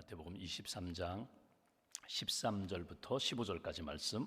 마태복음 23장 13절부터 15절까지 말씀,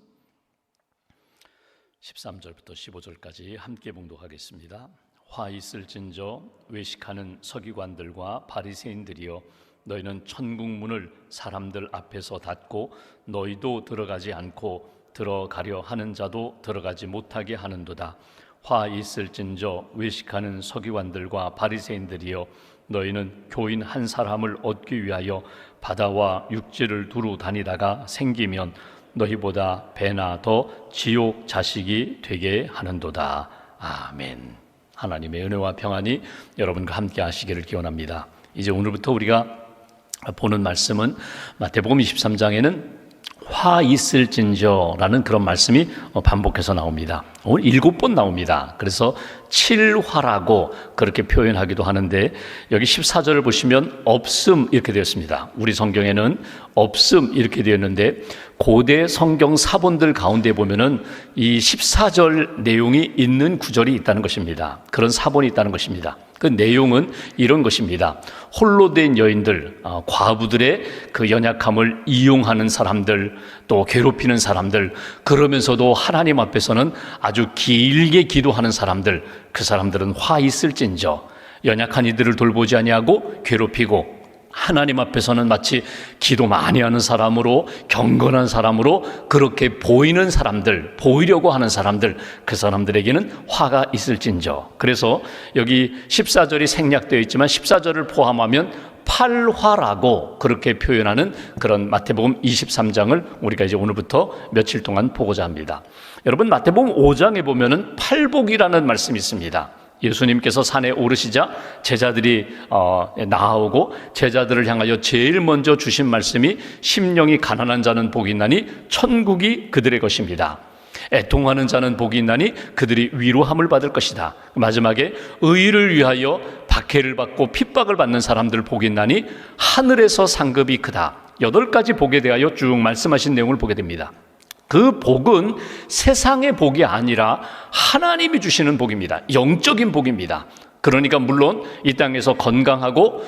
13절부터 15절까지 함께 봉독하겠습니다. 화 있을진저 외식하는 서기관들과 바리새인들이여, 너희는 천국 문을 사람들 앞에서 닫고 너희도 들어가지 않고 들어가려 하는 자도 들어가지 못하게 하는도다. 화 있을진저 외식하는 서기관들과 바리새인들이여, 너희는 교인 한 사람을 얻기 위하여 바다와 육지를 두루 다니다가 생기면 너희보다 배나 더 지옥 자식이 되게 하는도다. 아멘. 하나님의 은혜와 평안이 여러분과 함께 하시기를 기원합니다. 이제 오늘부터 우리가 보는 말씀은 마태복음 23장에는 화 있을진저라는 그런 말씀이 반복해서 나옵니다. 오늘 7번 나옵니다. 그래서 7화라고 그렇게 표현하기도 하는데, 여기 14절을 보시면 없음 이렇게 되어 있습니다. 우리 성경에는 없음 이렇게 되어 있는데, 고대 성경 사본들 가운데 보면은 이 14절 내용이 있는 구절이 있다는 것입니다. 그런 사본이 있다는 것입니다. 그 내용은 이런 것입니다. 홀로 된 여인들, 과부들의 그 연약함을 이용하는 사람들, 또 괴롭히는 사람들, 그러면서도 하나님 앞에서는 아주 길게 기도하는 사람들, 그 사람들은 화 있을진저, 연약한 이들을 돌보지 아니하고 괴롭히고, 하나님 앞에서는 마치 기도 많이 하는 사람으로, 경건한 사람으로 그렇게 보이는 사람들, 보이려고 하는 사람들, 그 사람들에게는 화가 있을진저. 그래서 여기 14절이 생략되어 있지만 14절을 포함하면 8화라고 그렇게 표현하는 그런 마태복음 23장을 우리가 이제 오늘부터 며칠 동안 보고자 합니다. 여러분, 마태복음 5장에 보면은 팔복이라는 말씀이 있습니다. 예수님께서 산에 오르시자 제자들이 나아오고, 제자들을 향하여 제일 먼저 주신 말씀이 심령이 가난한 자는 복이 있나니 천국이 그들의 것입니다. 애통하는 자는 복이 있나니 그들이 위로함을 받을 것이다. 마지막에 의를 위하여 박해를 받고 핍박을 받는 사람들 복이 있나니 하늘에서 상급이 크다. 8가지 복에 대하여 쭉 말씀하신 내용을 보게 됩니다. 그 복은 세상의 복이 아니라 하나님이 주시는 복입니다. 영적인 복입니다. 그러니까 물론 이 땅에서 건강하고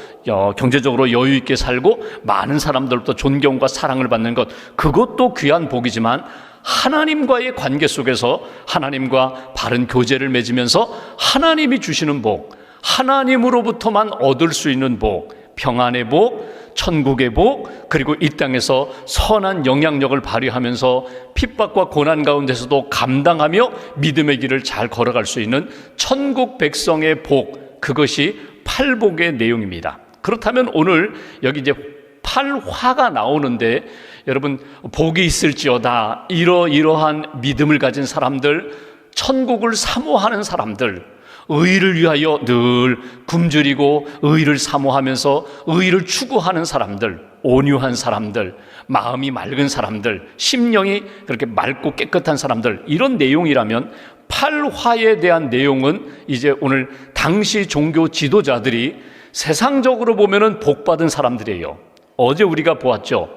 경제적으로 여유 있게 살고 많은 사람들로부터 존경과 사랑을 받는 것, 그것도 귀한 복이지만, 하나님과의 관계 속에서 하나님과 바른 교제를 맺으면서 하나님이 주시는 복, 하나님으로부터만 얻을 수 있는 복, 평안의 복, 천국의 복, 그리고 이 땅에서 선한 영향력을 발휘하면서 핍박과 고난 가운데서도 감당하며 믿음의 길을 잘 걸어갈 수 있는 천국 백성의 복, 그것이 팔복의 내용입니다. 그렇다면 오늘 여기 이제 8화가 나오는데, 여러분, 복이 있을지어다, 이러한 믿음을 가진 사람들, 천국을 사모하는 사람들, 의를 위하여 늘 굶주리고 의를 사모하면서 의를 추구하는 사람들, 온유한 사람들, 마음이 맑은 사람들, 심령이 그렇게 맑고 깨끗한 사람들, 이런 내용이라면 8화에 대한 내용은 이제 오늘 당시 종교 지도자들이 세상적으로 보면은 복받은 사람들이에요. 어제 우리가 보았죠.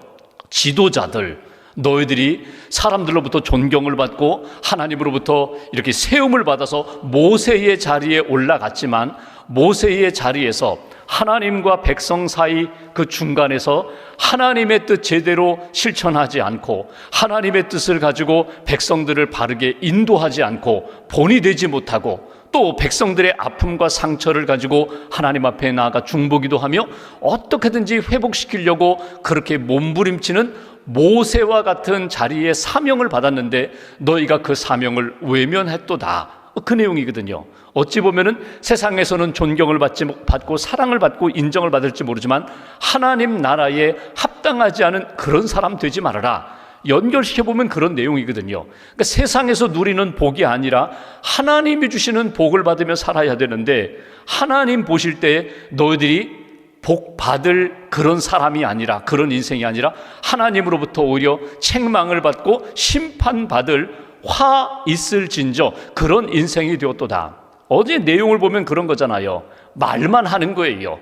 지도자들, 너희들이 사람들로부터 존경을 받고 하나님으로부터 이렇게 세움을 받아서 모세의 자리에 올라갔지만, 모세의 자리에서 하나님과 백성 사이 그 중간에서 하나님의 뜻 제대로 실천하지 않고, 하나님의 뜻을 가지고 백성들을 바르게 인도하지 않고 본이 되지 못하고, 또 백성들의 아픔과 상처를 가지고 하나님 앞에 나아가 중보기도 하며 어떻게든지 회복시키려고 그렇게 몸부림치는 모세와 같은 자리에 사명을 받았는데, 너희가 그 사명을 외면했도다. 그 내용이거든요. 어찌 보면은 세상에서는 존경을 받고 사랑을 받고 인정을 받을지 모르지만, 하나님 나라에 합당하지 않은 그런 사람 되지 말아라. 연결시켜보면 그런 내용이거든요. 그러니까 세상에서 누리는 복이 아니라 하나님이 주시는 복을 받으며 살아야 되는데, 하나님 보실 때 너희들이 복 받을 그런 사람이 아니라, 그런 인생이 아니라 하나님으로부터 오히려 책망을 받고 심판받을 화 있을진저 그런 인생이 되었도다. 어제 내용을 보면 그런 거잖아요. 말만 하는 거예요.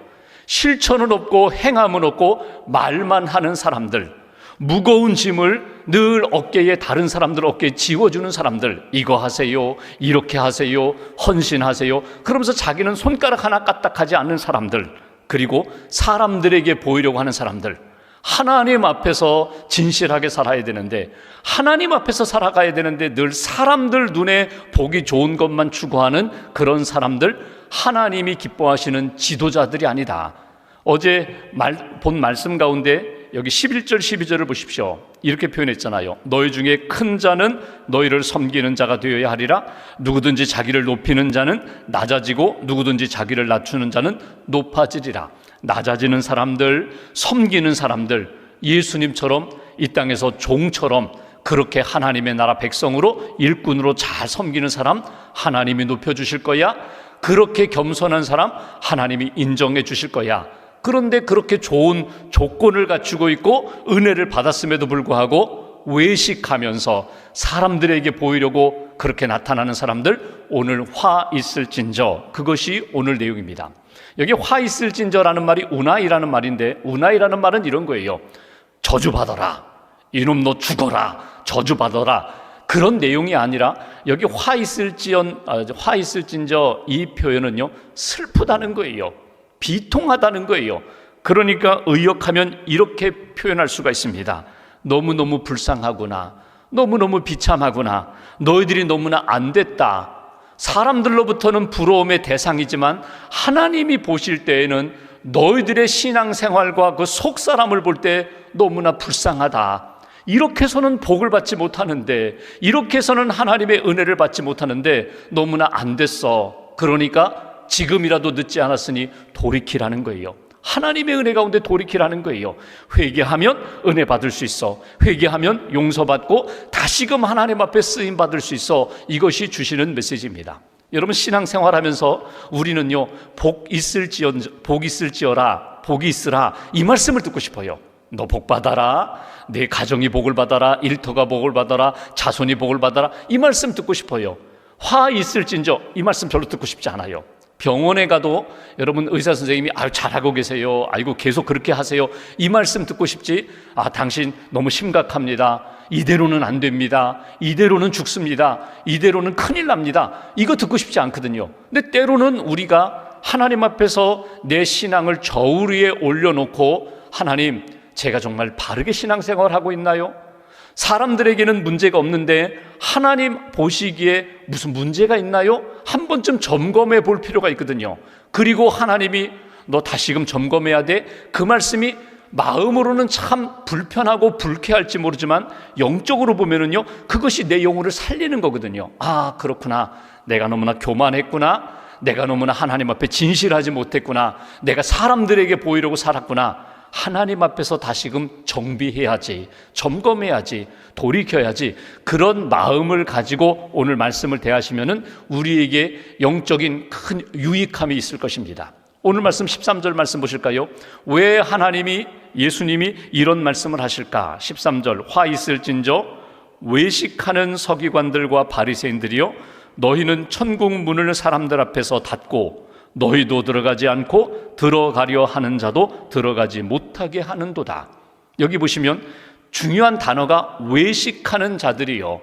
실천은 없고 행함은 없고 말만 하는 사람들, 무거운 짐을 늘 어깨에, 다른 사람들 어깨에 지워주는 사람들, 이거 하세요, 이렇게 하세요, 헌신하세요, 그러면서 자기는 손가락 하나 까딱하지 않는 사람들, 그리고 사람들에게 보이려고 하는 사람들, 하나님 앞에서 진실하게 살아야 되는데, 하나님 앞에서 살아가야 되는데 늘 사람들 눈에 보기 좋은 것만 추구하는 그런 사람들, 하나님이 기뻐하시는 지도자들이 아니다. 어제 본 말씀 가운데 여기 11절 12절을 보십시오. 이렇게 표현했잖아요. 너희 중에 큰 자는 너희를 섬기는 자가 되어야 하리라. 누구든지 자기를 높이는 자는 낮아지고 누구든지 자기를 낮추는 자는 높아지리라. 낮아지는 사람들, 섬기는 사람들, 예수님처럼 이 땅에서 종처럼 그렇게 하나님의 나라 백성으로 일꾼으로 잘 섬기는 사람 하나님이 높여주실 거야. 그렇게 겸손한 사람 하나님이 인정해 주실 거야. 그런데 그렇게 좋은 조건을 갖추고 있고 은혜를 받았음에도 불구하고 외식하면서 사람들에게 보이려고 그렇게 나타나는 사람들, 오늘 화 있을진저, 그것이 오늘 내용입니다. 여기 화 있을진저라는 말이 우나이라는 말인데, 우나이라는 말은 이런 거예요. 저주받아라, 이놈 너 죽어라, 저주받아라, 그런 내용이 아니라 여기 화 있을진저 이 표현은요, 슬프다는 거예요. 비통하다는 거예요. 그러니까 의역하면 이렇게 표현할 수가 있습니다. 너무너무 불쌍하구나, 너무너무 비참하구나, 너희들이 너무나 안 됐다. 사람들로부터는 부러움의 대상이지만 하나님이 보실 때에는 너희들의 신앙생활과 그 속사람을 볼 때 너무나 불쌍하다. 이렇게 해서는 복을 받지 못하는데, 이렇게 해서는 하나님의 은혜를 받지 못하는데 너무나 안 됐어. 그러니까 지금이라도 늦지 않았으니 돌이키라는 거예요. 하나님의 은혜 가운데 돌이키라는 거예요. 회개하면 은혜 받을 수 있어. 회개하면 용서받고 다시금 하나님 앞에 쓰임받을 수 있어. 이것이 주시는 메시지입니다. 여러분, 신앙생활하면서 우리는요, 복이 있을지어라, 복이 있으라, 이 말씀을 듣고 싶어요. 너 복 받아라, 내 가정이 복을 받아라, 일터가 복을 받아라, 자손이 복을 받아라, 이 말씀 듣고 싶어요. 화 있을진저, 이 말씀 별로 듣고 싶지 않아요. 병원에 가도 여러분 의사 선생님이 아유 잘하고 계세요, 아이고 계속 그렇게 하세요, 이 말씀 듣고 싶지, 아 당신 너무 심각합니다, 이대로는 안 됩니다, 이대로는 죽습니다, 이대로는 큰일 납니다, 이거 듣고 싶지 않거든요. 근데 때로는 우리가 하나님 앞에서 내 신앙을 저울 위에 올려놓고, 하나님 제가 정말 바르게 신앙생활을 하고 있나요? 사람들에게는 문제가 없는데 하나님 보시기에 무슨 문제가 있나요? 한 번쯤 점검해 볼 필요가 있거든요. 그리고 하나님이 너 다시금 점검해야 돼, 그 말씀이 마음으로는 참 불편하고 불쾌할지 모르지만 영적으로 보면은요, 그것이 내 영혼을 살리는 거거든요. 아 그렇구나, 내가 너무나 교만했구나, 내가 너무나 하나님 앞에 진실하지 못했구나, 내가 사람들에게 보이려고 살았구나, 하나님 앞에서 다시금 정비해야지, 점검해야지, 돌이켜야지, 그런 마음을 가지고 오늘 말씀을 대하시면은 우리에게 영적인 큰 유익함이 있을 것입니다. 오늘 말씀 13절 말씀 보실까요? 왜 하나님이, 예수님이 이런 말씀을 하실까? 13절, 화 있을진저 외식하는 서기관들과 바리새인들이여, 너희는 천국 문을 사람들 앞에서 닫고 너희도 들어가지 않고 들어가려 하는 자도 들어가지 못하게 하는도다. 여기 보시면 중요한 단어가 외식하는 자들이요,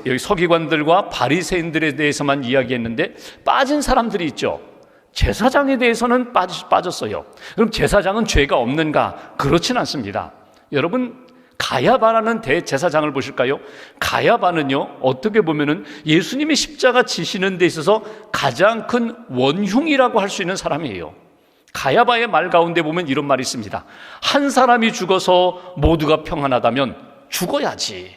여기 서기관들과 바리새인들에 대해서만 이야기했는데 빠진 사람들이 있죠. 제사장에 대해서는 빠졌어요. 그럼 제사장은 죄가 없는가? 그렇진 않습니다. 여러분, 가야바라는 대제사장을 보실까요? 가야바는요, 어떻게 보면은 예수님이 십자가 지시는 데 있어서 가장 큰 원흉이라고 할 수 있는 사람이에요. 가야바의 말 가운데 보면 이런 말이 있습니다. 한 사람이 죽어서 모두가 평안하다면 죽어야지.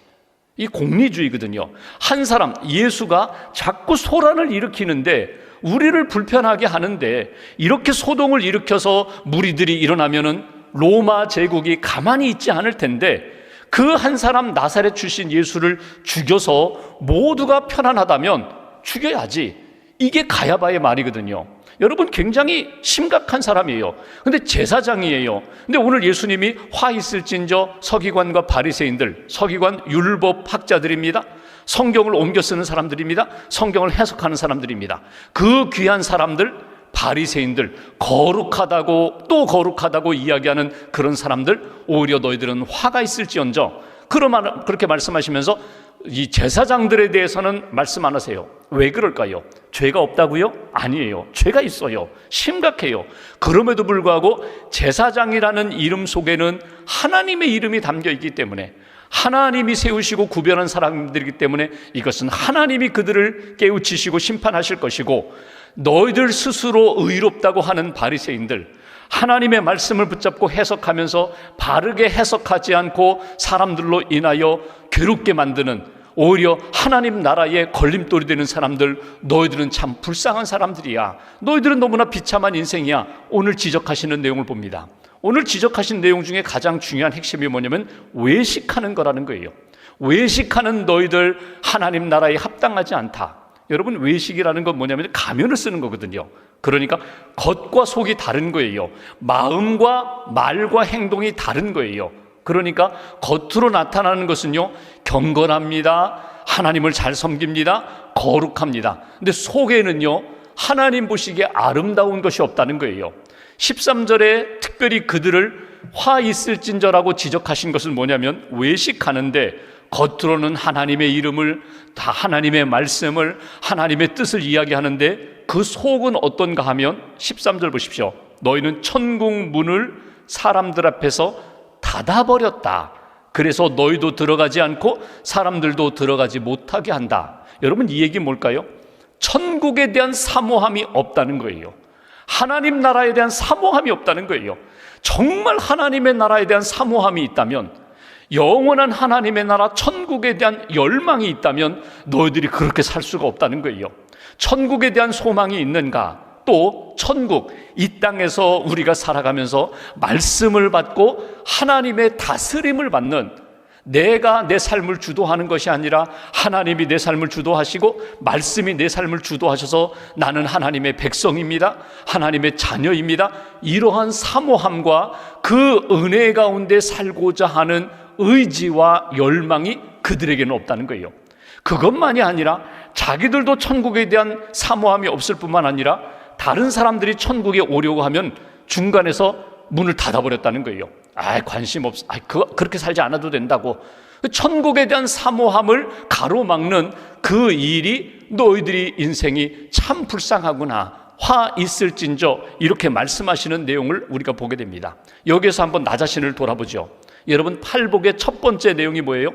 이 공리주의거든요. 한 사람, 예수가 자꾸 소란을 일으키는데, 우리를 불편하게 하는데, 이렇게 소동을 일으켜서 무리들이 일어나면은 로마 제국이 가만히 있지 않을 텐데, 그 한 사람 나사렛 출신 예수를 죽여서 모두가 편안하다면 죽여야지. 이게 가야바의 말이거든요. 여러분, 굉장히 심각한 사람이에요. 근데 제사장이에요. 근데 오늘 예수님이 화 있을진저 서기관과 바리새인들, 서기관 율법 학자들입니다. 성경을 옮겨 쓰는 사람들입니다. 성경을 해석하는 사람들입니다. 그 귀한 사람들, 바리새인들, 거룩하다고 또 거룩하다고 이야기하는 그런 사람들, 오히려 너희들은 화가 있을지언정, 그렇게 말씀하시면서 이 제사장들에 대해서는 말씀 안 하세요. 왜 그럴까요? 죄가 없다고요? 아니에요. 죄가 있어요. 심각해요. 그럼에도 불구하고 제사장이라는 이름 속에는 하나님의 이름이 담겨 있기 때문에, 하나님이 세우시고 구별한 사람들이기 때문에 이것은 하나님이 그들을 깨우치시고 심판하실 것이고, 너희들 스스로 의롭다고 하는 바리새인들, 하나님의 말씀을 붙잡고 해석하면서 바르게 해석하지 않고 사람들로 인하여 괴롭게 만드는, 오히려 하나님 나라에 걸림돌이 되는 사람들, 너희들은 참 불쌍한 사람들이야. 너희들은 너무나 비참한 인생이야. 오늘 지적하시는 내용을 봅니다. 오늘 지적하신 내용 중에 가장 중요한 핵심이 뭐냐면 외식하는 거라는 거예요. 외식하는 너희들 하나님 나라에 합당하지 않다. 여러분, 외식이라는 건 뭐냐면 가면을 쓰는 거거든요. 그러니까 겉과 속이 다른 거예요. 마음과 말과 행동이 다른 거예요. 그러니까 겉으로 나타나는 것은요, 경건합니다, 하나님을 잘 섬깁니다, 거룩합니다. 근데 속에는요, 하나님 보시기에 아름다운 것이 없다는 거예요. 13절에 특별히 그들을 화 있을진저라고 지적하신 것은 뭐냐면, 외식하는데 겉으로는 하나님의 이름을, 다 하나님의 말씀을, 하나님의 뜻을 이야기하는데 그 속은 어떤가 하면 13절 보십시오. 너희는 천국 문을 사람들 앞에서 닫아버렸다. 그래서 너희도 들어가지 않고 사람들도 들어가지 못하게 한다. 여러분, 이 얘기 뭘까요? 천국에 대한 사모함이 없다는 거예요. 하나님 나라에 대한 사모함이 없다는 거예요. 정말 하나님의 나라에 대한 사모함이 있다면, 영원한 하나님의 나라 천국에 대한 열망이 있다면 너희들이 그렇게 살 수가 없다는 거예요. 천국에 대한 소망이 있는가? 또 천국, 이 땅에서 우리가 살아가면서 말씀을 받고 하나님의 다스림을 받는, 내가 내 삶을 주도하는 것이 아니라 하나님이 내 삶을 주도하시고 말씀이 내 삶을 주도하셔서 나는 하나님의 백성입니다, 하나님의 자녀입니다, 이러한 사모함과 그 은혜 가운데 살고자 하는 의지와 열망이 그들에게는 없다는 거예요. 그것만이 아니라 자기들도 천국에 대한 사모함이 없을 뿐만 아니라 다른 사람들이 천국에 오려고 하면 중간에서 문을 닫아버렸다는 거예요. 관심 없어. 그렇게 살지 않아도 된다고. 천국에 대한 사모함을 가로막는 그 일이 너희들이 인생이 참 불쌍하구나, 화 있을진저, 이렇게 말씀하시는 내용을 우리가 보게 됩니다. 여기에서 한번 나 자신을 돌아보죠. 여러분, 팔복의 첫 번째 내용이 뭐예요?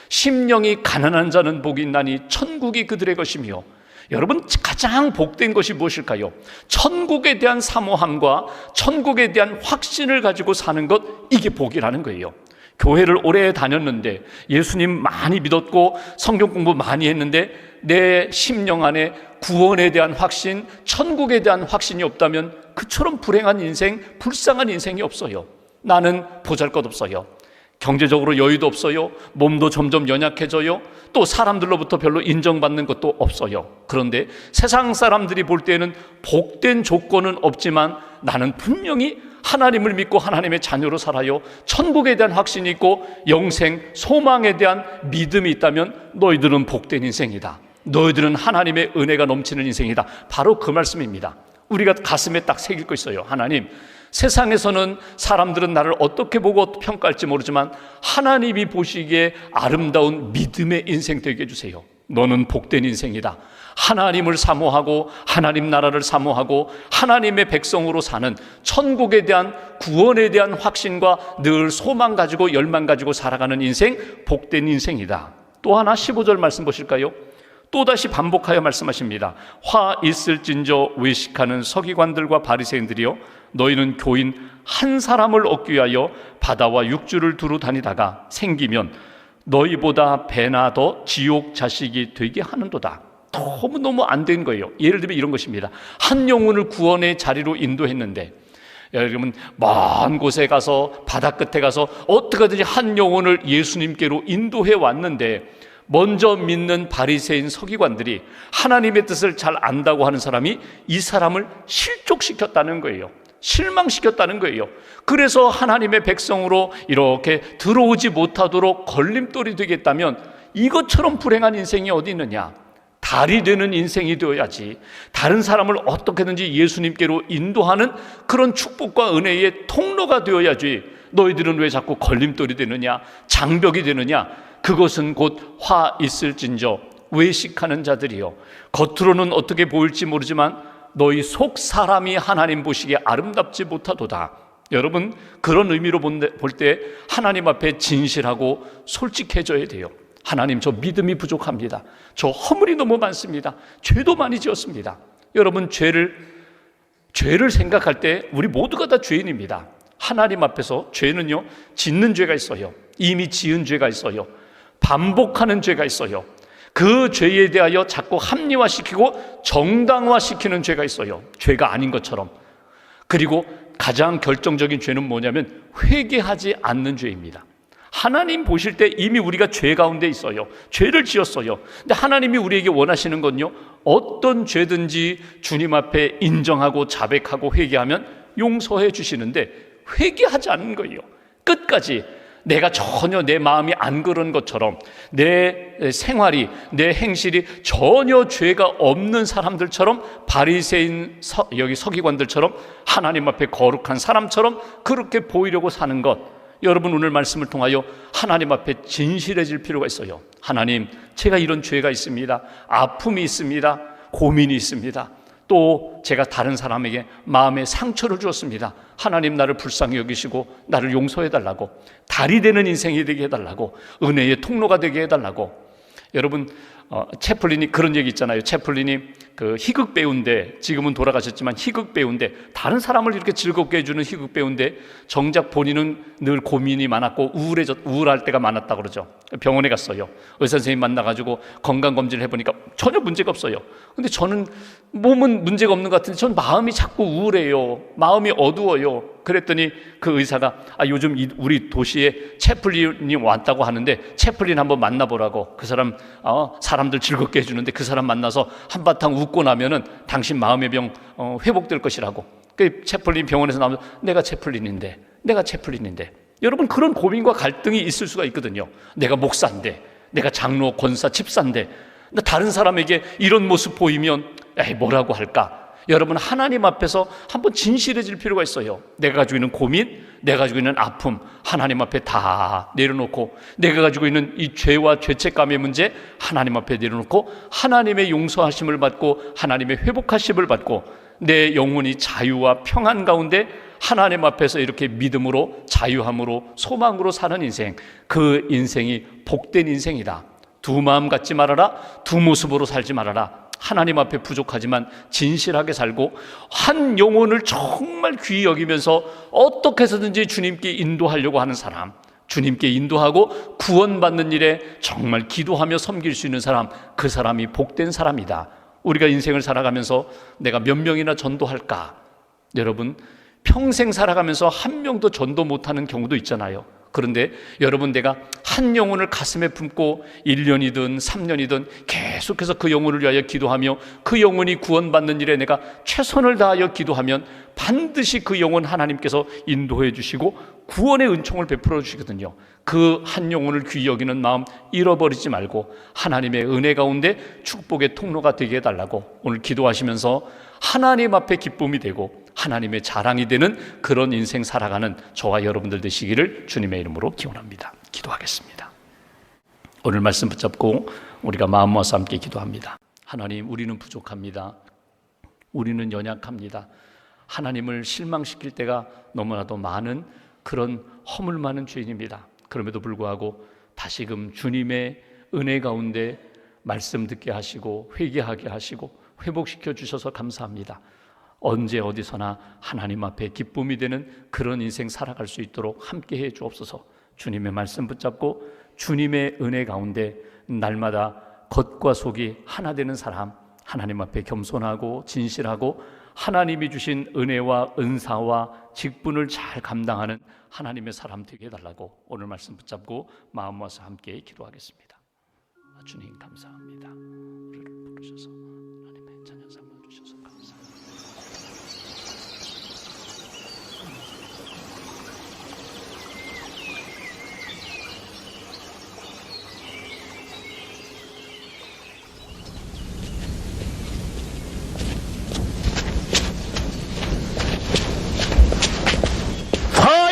심령이 가난한 자는 복이 있나니 천국이 그들의 것이며. 여러분, 가장 복된 것이 무엇일까요? 천국에 대한 사모함과 천국에 대한 확신을 가지고 사는 것, 이게 복이라는 거예요. 교회를 오래 다녔는데, 예수님 많이 믿었고 성경 공부 많이 했는데 내 심령 안에 구원에 대한 확신, 천국에 대한 확신이 없다면 그처럼 불행한 인생, 불쌍한 인생이 없어요. 나는 보잘것없어요. 경제적으로 여유도 없어요. 몸도 점점 연약해져요. 또 사람들로부터 별로 인정받는 것도 없어요. 그런데 세상 사람들이 볼 때는 복된 조건은 없지만 나는 분명히 하나님을 믿고 하나님의 자녀로 살아요. 천국에 대한 확신이 있고 영생, 소망에 대한 믿음이 있다면 너희들은 복된 인생이다. 너희들은 하나님의 은혜가 넘치는 인생이다. 바로 그 말씀입니다. 우리가 가슴에 딱 새길 거 있어요. 하나님, 세상에서는 사람들은 나를 어떻게 보고 평가할지 모르지만 하나님이 보시기에 아름다운 믿음의 인생 되게 해주세요. 너는 복된 인생이다. 하나님을 사모하고 하나님 나라를 사모하고 하나님의 백성으로 사는, 천국에 대한, 구원에 대한 확신과 늘 소망 가지고 열망 가지고 살아가는 인생, 복된 인생이다. 또 하나 15절 말씀 보실까요? 또다시 반복하여 말씀하십니다. 화 있을진저 외식하는 서기관들과 바리새인들이여, 너희는 교인 한 사람을 얻기 위하여 바다와 육주를 두루 다니다가 생기면 너희보다 배나 더 지옥 자식이 되게 하는도다. 너무너무 안 된 거예요. 예를 들면 이런 것입니다. 한 영혼을 구원의 자리로 인도했는데, 여러분, 먼 곳에 가서, 바다 끝에 가서 어떻게든지 한 영혼을 예수님께로 인도해 왔는데, 먼저 믿는 바리새인 서기관들이 하나님의 뜻을 잘 안다고 하는 사람이 이 사람을 실족시켰다는 거예요. 실망시켰다는 거예요. 그래서 하나님의 백성으로 이렇게 들어오지 못하도록 걸림돌이 되겠다면 이것처럼 불행한 인생이 어디 있느냐? 달이 되는 인생이 되어야지. 다른 사람을 어떻게든지 예수님께로 인도하는 그런 축복과 은혜의 통로가 되어야지. 너희들은 왜 자꾸 걸림돌이 되느냐? 장벽이 되느냐? 그것은 곧 화 있을진저 외식하는 자들이여, 겉으로는 어떻게 보일지 모르지만 너희 속 사람이 하나님 보시기에 아름답지 못하도다. 여러분, 그런 의미로 볼 때 하나님 앞에 진실하고 솔직해져야 돼요. 하나님, 저 믿음이 부족합니다. 저 허물이 너무 많습니다. 죄도 많이 지었습니다. 여러분, 죄를 생각할 때 우리 모두가 다 죄인입니다. 하나님 앞에서 죄는요, 짓는 죄가 있어요. 이미 지은 죄가 있어요. 반복하는 죄가 있어요. 그 죄에 대하여 자꾸 합리화시키고 정당화시키는 죄가 있어요. 죄가 아닌 것처럼. 그리고 가장 결정적인 죄는 뭐냐면 회개하지 않는 죄입니다. 하나님 보실 때 이미 우리가 죄 가운데 있어요. 죄를 지었어요. 근데 하나님이 우리에게 원하시는 건요, 어떤 죄든지 주님 앞에 인정하고 자백하고 회개하면 용서해 주시는데, 회개하지 않는 거예요. 끝까지 내가 전혀 내 마음이 안 그런 것처럼, 내 생활이, 내 행실이 전혀 죄가 없는 사람들처럼, 바리새인 여기 서기관들처럼, 하나님 앞에 거룩한 사람처럼 그렇게 보이려고 사는 것, 여러분, 오늘 말씀을 통하여 하나님 앞에 진실해질 필요가 있어요. 하나님, 제가 이런 죄가 있습니다. 아픔이 있습니다. 고민이 있습니다. 또 제가 다른 사람에게 마음에 상처를 주었습니다. 하나님, 나를 불쌍히 여기시고 나를 용서해달라고, 달이 되는 인생이 되게 해달라고, 은혜의 통로가 되게 해달라고. 여러분, 채플린이 그런 얘기 있잖아요. 채플린이 그 희극 배우인데, 지금은 돌아가셨지만 희극 배우인데, 다른 사람을 이렇게 즐겁게 해주는 희극 배우인데 정작 본인은 늘 고민이 많았고 우울할 때가 많았다고 그러죠. 병원에 갔어요. 의사 선생님 만나가지고 건강검진을 해보니까 전혀 문제가 없어요. 근데 저는 몸은 문제가 없는 것 같은데 전 마음이 자꾸 우울해요. 마음이 어두워요. 그랬더니 그 의사가 요즘 우리 도시에 채플린이 왔다고 하는데 채플린 한번 만나보라고. 그 사람 사람들 즐겁게 해주는데 그 사람 만나서 한바탕 웃고 나면은 당신 마음의 병 회복될 것이라고. 그 채플린 병원에서 나오면 내가 채플린인데. 여러분, 그런 고민과 갈등이 있을 수가 있거든요. 내가 목사인데, 내가 장로, 권사, 집사인데, 다른 사람에게 이런 모습 보이면 뭐라고 할까? 여러분, 하나님 앞에서 한번 진실해질 필요가 있어요. 내가 가지고 있는 고민, 내가 가지고 있는 아픔, 하나님 앞에 다 내려놓고, 내가 가지고 있는 이 죄와 죄책감의 문제 하나님 앞에 내려놓고, 하나님의 용서하심을 받고 하나님의 회복하심을 받고, 내 영혼이 자유와 평안 가운데 하나님 앞에서 이렇게 믿음으로, 자유함으로, 소망으로 사는 인생, 그 인생이 복된 인생이다. 두 마음 갖지 말아라. 두 모습으로 살지 말아라. 하나님 앞에 부족하지만 진실하게 살고, 한 영혼을 정말 귀히 여기면서 어떻게 해서든지 주님께 인도하려고 하는 사람, 주님께 인도하고 구원받는 일에 정말 기도하며 섬길 수 있는 사람, 그 사람이 복된 사람이다. 우리가 인생을 살아가면서 내가 몇 명이나 전도할까? 여러분, 평생 살아가면서 한 명도 전도 못하는 경우도 있잖아요. 그런데 여러분, 내가 한 영혼을 가슴에 품고 1년이든 3년이든 계속해서 그 영혼을 위하여 기도하며 그 영혼이 구원받는 일에 내가 최선을 다하여 기도하면 반드시 그 영혼 하나님께서 인도해 주시고 구원의 은총을 베풀어 주시거든요. 그 한 영혼을 귀히 여기는 마음 잃어버리지 말고 하나님의 은혜 가운데 축복의 통로가 되게 해달라고 오늘 기도하시면서 하나님 앞에 기쁨이 되고 하나님의 자랑이 되는 그런 인생 살아가는 저와 여러분들 되시기를 주님의 이름으로 기원합니다. 기도하겠습니다. 오늘 말씀 붙잡고 우리가 마음 모아서 함께 기도합니다. 하나님, 우리는 부족합니다. 우리는 연약합니다. 하나님을 실망시킬 때가 너무나도 많은 그런 허물 많은 죄인입니다. 그럼에도 불구하고 다시금 주님의 은혜 가운데 말씀 듣게 하시고 회개하게 하시고 회복시켜 주셔서 감사합니다. 언제 어디서나 하나님 앞에 기쁨이 되는 그런 인생 살아갈 수 있도록 함께해 주옵소서. 주님의 말씀 붙잡고 주님의 은혜 가운데 날마다 겉과 속이 하나 되는 사람, 하나님 앞에 겸손하고 진실하고 하나님이 주신 은혜와 은사와 직분을 잘 감당하는 하나님의 사람 되게 해달라고 오늘 말씀 붙잡고 마음 모아서 함께 기도하겠습니다. 주님 감사합니다. 우리를 부르셔서 하나님의 찬양 삼아 주셔서 감사합니다.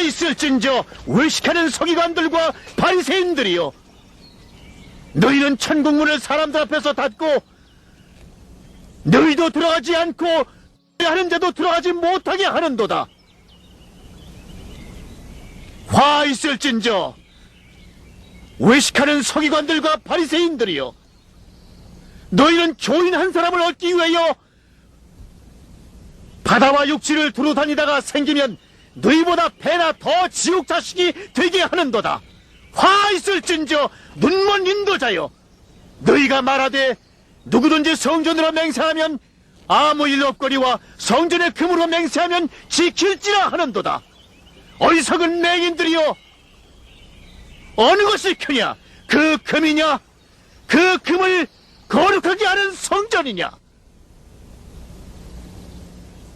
있을진저 외식하는 서기관들과 바리새인들이여, 너희는 천국문을 사람들 앞에서 닫고 너희도 들어가지 않고 하는 자도 들어가지 못하게 하는도다. 화 있을진저 외식하는 서기관들과 바리새인들이여, 너희는 교인 한 사람을 얻기 위하여 바다와 육지를 두루 다니다가 생기면 너희보다 배나 더 지옥 자식이 되게 하는도다. 화 있을진저 눈먼 인도자여, 너희가 말하되 누구든지 성전으로 맹세하면 아무 일 없거니와 성전의 금으로 맹세하면 지킬지라 하는도다. 어리석은 맹인들이여, 어느 것이 크냐? 그 금이냐? 그 금을 거룩하게 하는 성전이냐?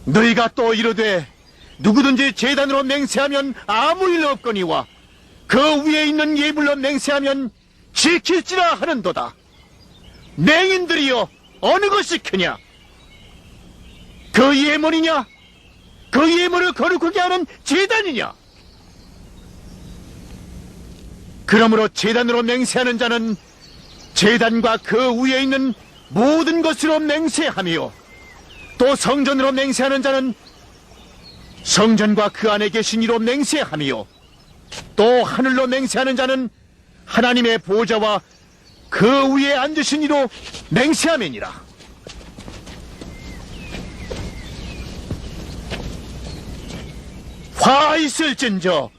너희가 또 이르되 누구든지 제단으로 맹세하면 아무 일 없거니와 그 위에 있는 예물로 맹세하면 지킬지라 하는도다. 맹인들이여, 어느 것이 크냐? 그 예물이냐? 그 예물을 거룩하게 하는 제단이냐? 그러므로 제단으로 맹세하는 자는 제단과 그 위에 있는 모든 것으로 맹세하며, 또 성전으로 맹세하는 자는 성전과 그 안에 계신 이로 맹세하며, 또 하늘로 맹세하는 자는 하나님의 보좌와 그 위에 앉으신 이로 맹세함이니라. 화 있을진저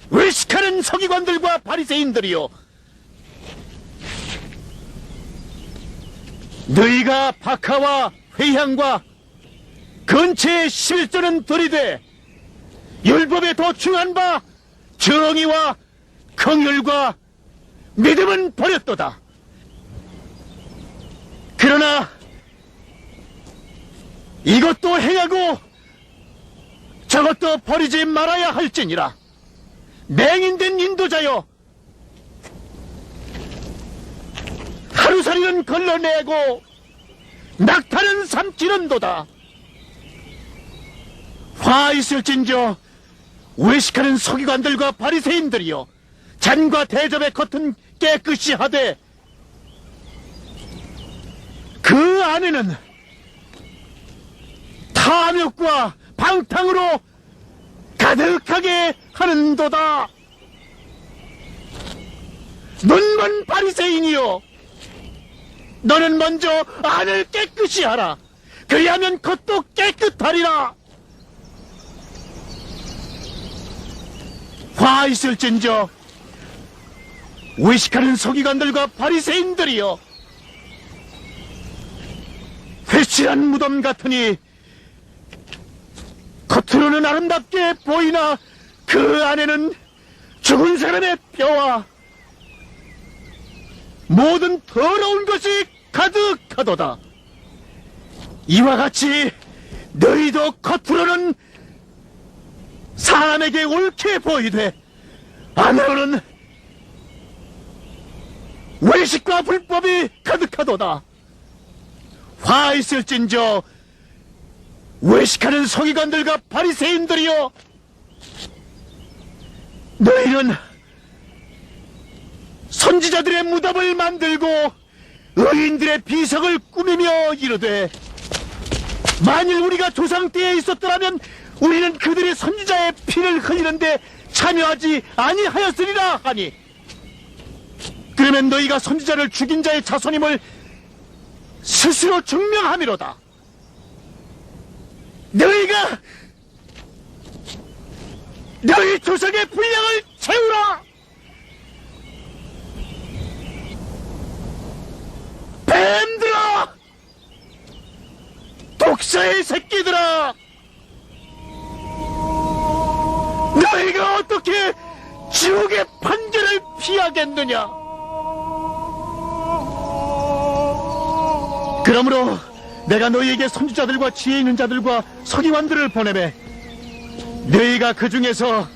외식하는 서기관들과 바리새인들이여, 너희가 박하와 회향과 근처의 11조는 들이되 율법에 더 중한 바 정의와 긍휼과 믿음은 버렸도다. 그러나 이것도 행하고 저것도 버리지 말아야 할지니라. 맹인된 인도자여, 하루살이는 걸러내고 낙타는 삼키는도다. 화 있을진저 외식하는 서기관들과 바리새인들이여, 잔과 대접의 겉은 깨끗이 하되 그 안에는 탐욕과 방탕으로 가득하게 하는도다. 눈먼 바리새인이여, 너는 먼저 안을 깨끗이 하라. 그리하면 겉도 깨끗하리라. 화 있을진저 외식하는 서기관들과 바리새인들이여, 회칠한 무덤 같으니 겉으로는 아름답게 보이나 그 안에는 죽은 사람의 뼈와 모든 더러운 것이 가득하도다. 이와 같이 너희도 겉으로는 사람에게 옳게 보이되 안으로는 외식과 불법이 가득하도다. 화 있을진저 외식하는 서기관들과 바리새인들이여, 너희는 선지자들의 무덤을 만들고 의인들의 비석을 꾸미며 이르되, 만일 우리가 조상 때에 있었더라면 우리는 그들의 선지자의 피를 흘리는데 참여하지 아니하였으리라 하니, 그러면 너희가 선지자를 죽인 자의 자손임을 스스로 증명함이로다. 너희가 너희 조상의 분량을 채우라. 뱀들아, 독사의 새끼들아, 너희가 어떻게 지옥의 판결을 피하겠느냐? 그러므로 내가 너희에게 선지자들과 지혜 있는 자들과 서기관들을 보내매, 너희가 그 중에서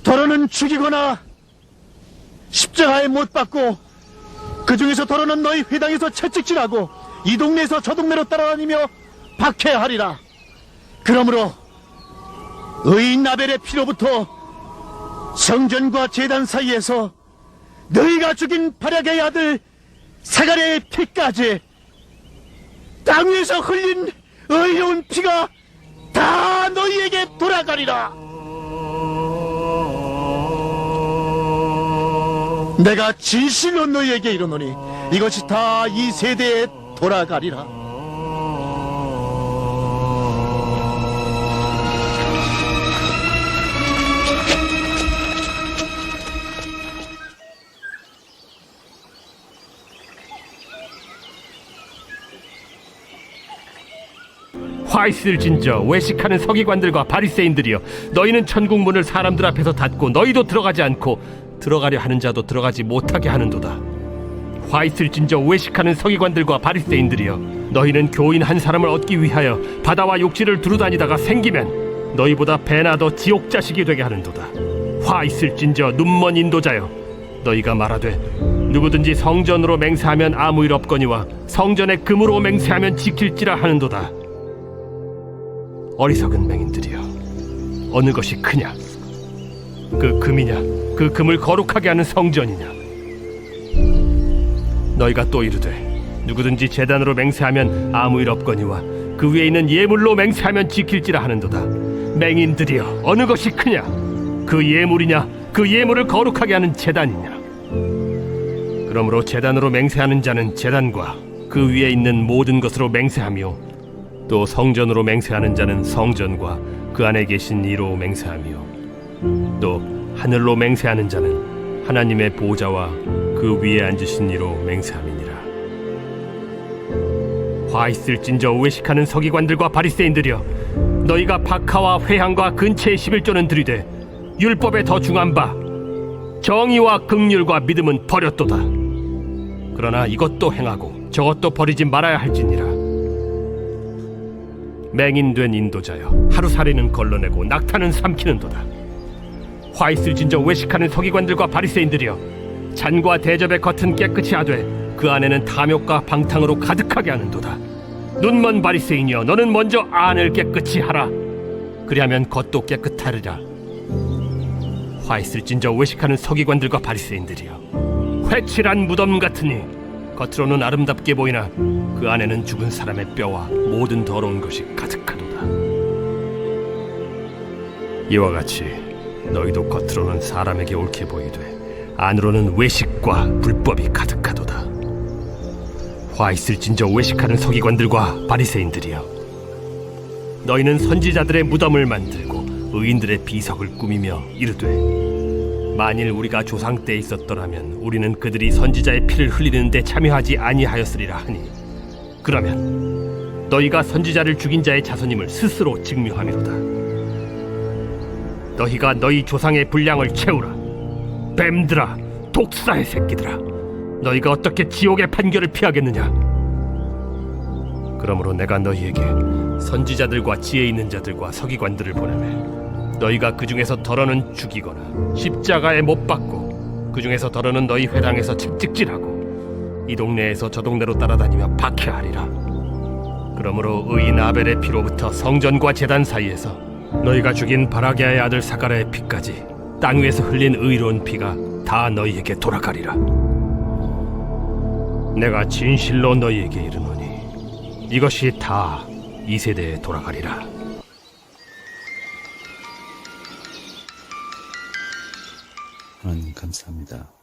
더러는 죽이거나 십자가에 못 박고, 그 중에서 더러는 너희 회당에서 채찍질하고 이 동네에서 저 동네로 따라다니며 박해하리라. 그러므로 의인 아벨의 피로부터 성전과 제단 사이에서 너희가 죽인 발약의 아들 사가랴의 피까지 땅 위에서 흘린 의로운 피가 다 너희에게 돌아가리라. 내가 진실로 너희에게 이르노니 이것이 다 이 세대에 돌아가리라. 화 있을진저 외식하는 서기관들과 바리새인들이여, 너희는 천국 문을 사람들 앞에서 닫고 너희도 들어가지 않고 들어가려 하는 자도 들어가지 못하게 하는도다. 화 있을진저 외식하는 서기관들과 바리새인들이여, 너희는 교인 한 사람을 얻기 위하여 바다와 욕지를 두루다니다가 생기면 너희보다 배나 더 지옥 자식이 되게 하는도다. 화 있을진저 눈먼 인도자여, 너희가 말하되 누구든지 성전으로 맹세하면 아무 일 없거니와 성전에 금으로 맹세하면 지킬지라 하는도다. 어리석은 맹인들이여, 어느 것이 크냐? 그 금이냐? 그 금을 거룩하게 하는 성전이냐? 너희가 또 이르되 누구든지 제단으로 맹세하면 아무 일 없거니와 그 위에 있는 예물로 맹세하면 지킬지라 하는도다. 맹인들이여, 어느 것이 크냐? 그 예물이냐? 그 예물을 거룩하게 하는 제단이냐? 그러므로 제단으로 맹세하는 자는 제단과 그 위에 있는 모든 것으로 맹세하며, 또 성전으로 맹세하는 자는 성전과 그 안에 계신 이로 맹세하며, 또 하늘로 맹세하는 자는 하나님의 보좌와 그 위에 앉으신 이로 맹세함이니라. 화 있을진저 외식하는 서기관들과 바리새인들이여, 너희가 박하와 회향과 근체의 11조는 들이되 율법에 더 중한 바 정의와 긍휼과 믿음은 버렸도다. 그러나 이것도 행하고 저것도 버리지 말아야 할지니라. 맹인된 인도자여, 하루살이는 걸러내고 낙타는 삼키는도다. 화 있을진저 외식하는 서기관들과 바리새인들이여, 잔과 대접의 겉은 깨끗이 하되 그 안에는 탐욕과 방탕으로 가득하게 하는도다. 눈먼 바리새인이여, 너는 먼저 안을 깨끗이 하라. 그리하면 겉도 깨끗하리라. 화 있을진저 외식하는 서기관들과 바리새인들이여, 회칠한 무덤 같으니 겉으로는 아름답게 보이나 그 안에는 죽은 사람의 뼈와 모든 더러운 것이 가득하도다. 이와 같이 너희도 겉으로는 사람에게 옳게 보이되 안으로는 외식과 불법이 가득하도다. 화 있을진저 외식하는 서기관들과 바리새인들이여, 너희는 선지자들의 무덤을 만들고 의인들의 비석을 꾸미며 이르되, 만일 우리가 조상 때에 있었더라면 우리는 그들이 선지자의 피를 흘리는데 참여하지 아니하였으리라 하니, 그러면 너희가 선지자를 죽인 자의 자손임을 스스로 증명함이로다. 너희가 너희 조상의 분량을 채우라. 뱀들아, 독사의 새끼들아, 너희가 어떻게 지옥의 판결을 피하겠느냐? 그러므로 내가 너희에게 선지자들과 지혜 있는 자들과 서기관들을 보내매, 너희가 그 중에서 더러는 죽이거나 십자가에 못 박고, 그 중에서 더러는 너희 회당에서 책찍질하고 이 동네에서 저 동네로 따라다니며 박해하리라. 그러므로 의인 아벨의 피로부터 성전과 제단 사이에서 너희가 죽인 바라게아의 아들 사가랴의 피까지 땅 위에서 흘린 의로운 피가 다 너희에게 돌아가리라. 내가 진실로 너희에게 이르노니 이것이 다 이 세대에 돌아가리라. 하나님 감사합니다.